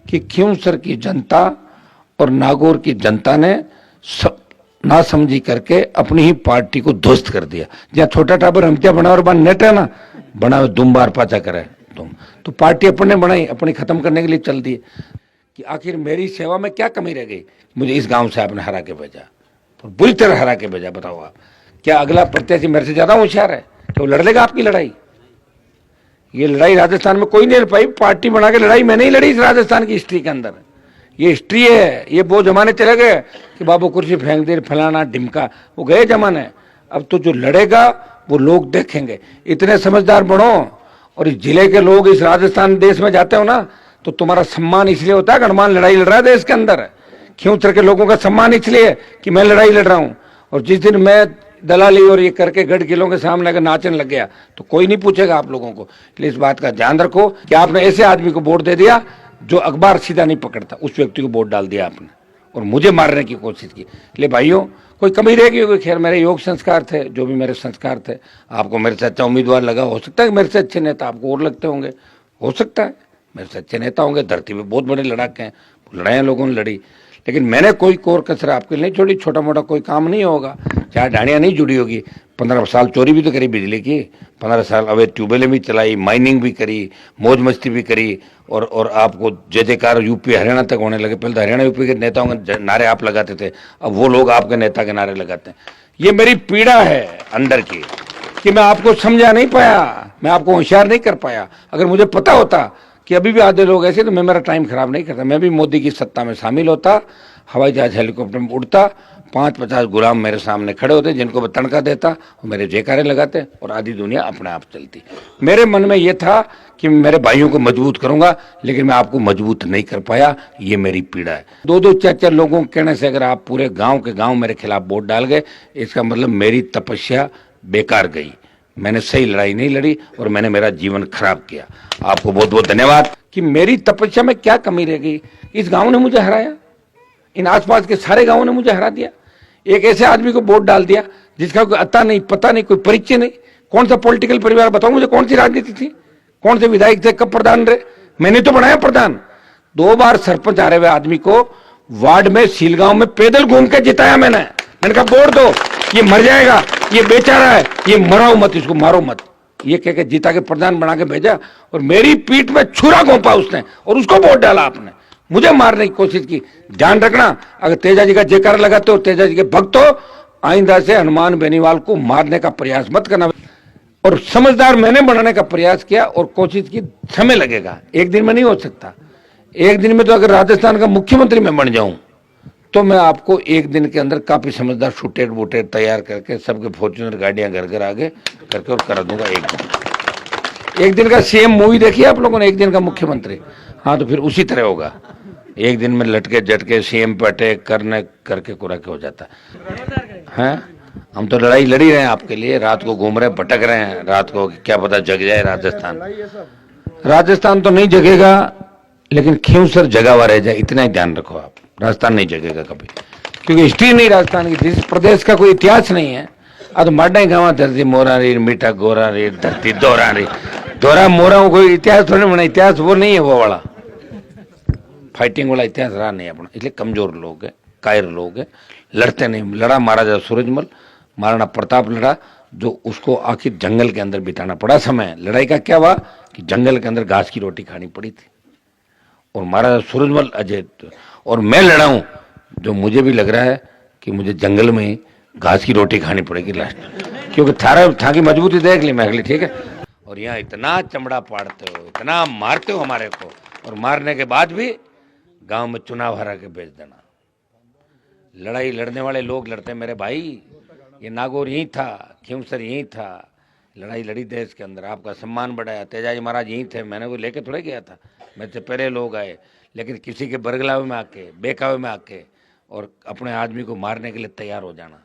कि खींवसर की जनता और नागौर की जनता ने ना समझी करके अपनी ही पार्टी को ध्वस्त कर दिया। जहाँ छोटा टाबर हमतिया बना और बन नेट है ना, बना दुम बार पाचा करे तुम, तो पार्टी अपने बनाई, अपनी खत्म करने के लिए चल दी कि आखिर मेरी सेवा में क्या कमी रह गई। मुझे इस गांव से आपने हरा के भेजा, तो बुरी तरह हरा के भेजा। बताओ आप, क्या अगला प्रत्याशी मेरे से ज्यादा होशियार है कि वो लड़ लेगा आपकी लड़ाई? ये लड़ाई राजस्थान में कोई नहीं लड़ पाई। पार्टी बना के लड़ाई मैंने ही लड़ी इस राजस्थान की हिस्ट्री के अंदर। ये हिस्ट्री है। ये वो जमाने चले गए कि बाबू कुर्सी फेंक दे, फलाना ढिमका, वो गए जमाने। अब तो जो लड़ेगा वो लोग देखेंगे। इतने समझदार बनो, और इस जिले के लोग इस राजस्थान देश में जाते हो ना, तो तुम्हारा सम्मान इसलिए होता है कि हनुमान लड़ाई लड़ रहा है देश के अंदर। खींवसर के लोगों का सम्मान इसलिए कि मैं लड़ाई लड़ रहा हूं। और जिस दिन मैं दलाली और ये करके गढ़ किलों के सामने अगर नाचने लग गया तो कोई नहीं पूछेगा आप लोगों को। इसलिए इस बात का ध्यान रखो कि आपने ऐसे आदमी को वोट दे दिया जो अखबार सीधा नहीं पकड़ता, उस व्यक्ति को वोट डाल दिया आपने और मुझे मारने की कोशिश की। इसलिए भाइयों, कोई कमी रहेगी होगी। खैर, मेरे योग संस्कार थे, जो भी मेरे संस्कार थे। आपको मेरे से अच्छा उम्मीदवार लगा, हो सकता है कि मेरे से अच्छे नेता आपको और लगते होंगे, हो सकता है मेरे से अच्छे नेता होंगे। धरती पे बहुत बड़े लड़ाके हैं, लड़ाइयाँ लोगों ने लड़ी, लेकिन मैंने कोई कोर कसर आपके लिए नहीं छोड़ी। छोटा मोटा कोई काम नहीं होगा, चाहे ढाणियाँ नहीं जुड़ी होगी। 15 साल चोरी भी तो करी बिजली की, 15 साल अवैध ट्यूबवेलें भी चलाई, माइनिंग भी करी, मौज मस्ती भी करी, और आपको जय जयकार यूपी हरियाणा तक होने लगे। पहले तो हरियाणा यूपी के नेताओं के नारे आप लगाते थे, अब वो लोग आपके नेता के नारे लगाते हैं। ये मेरी पीड़ा है अंदर की कि मैं आपको समझा नहीं पाया, मैं आपको होशियार नहीं कर पाया। अगर मुझे पता होता कि अभी भी आधे लोग ऐसे, तो मैं मेरा टाइम खराब नहीं करता। मैं भी मोदी की सत्ता में शामिल होता, हवाई जहाज हेलीकॉप्टर में उड़ता, 5-50 गुलाम मेरे सामने खड़े होते जिनको मैं तनखा देता, और मेरे जयकारे लगाते और आधी दुनिया अपने आप चलती। मेरे मन में यह था कि मेरे भाइयों को मजबूत करूंगा, लेकिन मैं आपको मजबूत नहीं कर पाया। ये मेरी पीड़ा है। 2-2 4-4 लोगों के कहने से अगर आप पूरे गांव के गांव मेरे खिलाफ वोट डाल गए, इसका मतलब मेरी तपस्या बेकार गई। मैंने सही लड़ाई नहीं लड़ी और मैंने मेरा जीवन खराब किया। आपको बहुत बहुत धन्यवाद कि मेरी तपस्या में क्या कमी रह गई। इस गांव ने मुझे हराया, इन आसपास के सारे गांवों ने मुझे हरा दिया। एक ऐसे आदमी को वोट डाल दिया जिसका कोई अता नहीं, पता नहीं, कोई परिचय नहीं। कौन सा पॉलिटिकल परिवार, बताओ मुझे, कौन सी राजनीति थी, कौन से विधायक थे, कब प्रधान रहे? मैंने तो बनाया प्रधान। 2 बार सरपंच हारे हुए आदमी को वार्ड में सीलगांव में पैदल घूम के जिताया मैंने कहा वोट दो, ये मर जाएगा, ये बेचारा है, ये मराओ मत, इसको मारो मत। ये कह के जीता के प्रधान बना के भेजा, और मेरी पीठ में छुरा घोंपा उसने और उसको वोट डाला आपने। मुझे मारने की कोशिश की। ध्यान रखना, अगर तेजा जी का जयकारा लगाते हो, तेजा जी के भक्त हो, आइंदा से हनुमान बेनीवाल को मारने का प्रयास मत करना। और समझदार मैंने बनाने का प्रयास किया और कोशिश की। समय लगेगा, एक दिन में नहीं हो सकता। एक दिन में तो अगर राजस्थान का मुख्यमंत्री मैं बन जाऊं तो मैं आपको एक दिन के अंदर काफी समझदार शूटेड वोटेड तैयार करके सबके फॉर्च्यूनर गाड़ियां घर घर आगे करके और करा दूंगा। एक दिन का सीएम मूवी देखी आप लोगों ने, एक दिन का मुख्यमंत्री। हाँ, तो फिर उसी तरह होगा। एक दिन में लटके झटके सीएम पे अटैक करने करके कुरा के हो जाता है। हम तो लड़ाई लड़ी रहे हैं आपके लिए, रात को घूम रहे हैं, भटक रहे हैं रात को, क्या पता जग जाए राजस्थान। राजस्थान तो नहीं जगेगा, लेकिन खींवसर जगा हुआ रह जाए, इतना ही ध्यान रखो आप। राजस्थान नहीं जगेगा कभी, क्योंकि हिस्ट्री नहीं राजस्थान की, जिस प्रदेश का कोई इतिहास नहीं है। अब माडा गाँव धरती मोरा रे, मीठा गोरा रे, धरती दोहरा रे, दोहरा मोरा, कोई इतिहास थोड़ी बना। इतिहास वो नहीं है, वो वाला फाइटिंग वाला इतिहास रहा नहीं अपना। इसलिए कमजोर लोग है, कायर लोग है, लड़ते नहीं। लड़ा महाराजा सूरजमल, महाराणा प्रताप लड़ा, जो उसको आखिर जंगल के अंदर बिताना पड़ा समय। लड़ाई का क्या हुआ कि जंगल के अंदर घास की रोटी खानी पड़ी थी, और महाराजा सूरजमल अजय। और मैं लड़ा हूं, जो मुझे भी लग रहा है कि मुझे जंगल में ही घास की रोटी खानी पड़ेगी लास्ट, क्योंकि था की मजबूती देख ली मैं अगली, ठीक है। और यहाँ इतना चमड़ा पाड़ते हो, इतना मारते हो हमारे को, और मारने के बाद भी गांव में चुनाव हरा के भेज देना। लड़ाई लड़ने वाले लोग लड़ते मेरे भाई। ये नागौर यहीं था, खींवसर यहीं था, लड़ाई लड़ी देश के अंदर, आपका सम्मान बढ़ाया। तेजाजी महाराज यहीं थे, मैंने वो लेके थोड़े गया था, मेरे से पहले लोग आए। लेकिन किसी के बरगलावे में आके, बेकावे में आके और अपने आदमी को मारने के लिए तैयार हो जाना,